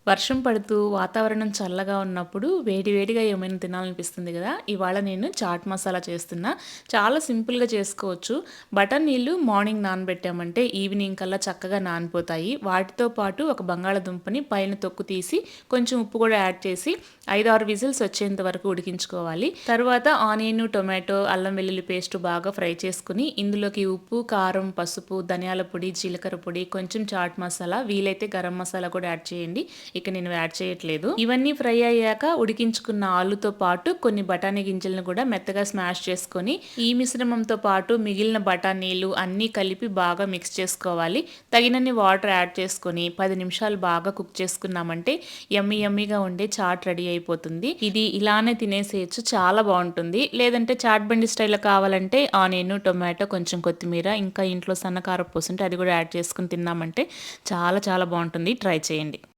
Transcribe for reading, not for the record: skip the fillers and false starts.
వర్షం పడుతూ వాతావరణం చల్లగా ఉన్నప్పుడు వేడి వేడిగా ఏమైనా తినాలనిపిస్తుంది కదా. ఇవాళ నేను చాట్ మసాలా చేస్తున్నా. చాలా సింపుల్గా చేసుకోవచ్చు. బటర్ నీళ్ళు మార్నింగ్ నానబెట్టామంటే ఈవినింగ్ కల్లా చక్కగా నానిపోతాయి. వాటితో పాటు ఒక బంగాళదుంపని పైన తొక్కు తీసి కొంచెం ఉప్పు కూడా యాడ్ చేసి 5-6 విజిల్స్ వచ్చేంత వరకు ఉడికించుకోవాలి. తర్వాత ఆనియన్, టొమాటో, అల్లం వెల్లుల్లి పేస్ట్ బాగా ఫ్రై చేసుకుని ఇందులోకి ఉప్పు, కారం, పసుపు, ధనియాల పొడి, జీలకర్ర పొడి, కొంచెం చాట్ మసాలా, వీలైతే గరం మసాలా కూడా యాడ్ చేయండి. ఇక నేను యాడ్ చేయట్లేదు. ఇవన్నీ ఫ్రై అయ్యాక ఉడికించుకున్న ఆలుతో పాటు కొన్ని బఠానీ గింజలను కూడా మెత్తగా స్మాష్ చేసుకొని ఈ మిశ్రమంతో పాటు మిగిలిన బఠానీలు అన్నీ కలిపి బాగా మిక్స్ చేసుకోవాలి. తగినన్ని వాటర్ యాడ్ చేసుకొని 10 నిమిషాలు బాగా కుక్ చేసుకున్నామంటే యమ్మీగా ఉండే చాట్ రెడీ అయిపోతుంది. ఇది ఇలానే తినేసేయచ్చు, చాలా బాగుంటుంది. లేదంటే చాట్ బండి స్టైల్లో కావాలంటే ఆనియన్, టొమాటో, కొంచెం కొత్తిమీర, ఇంకా ఇంట్లో సన్నకారం పోసుంటే అది కూడా యాడ్ చేసుకుని తిన్నామంటే చాలా బాగుంటుంది. ట్రై చేయండి.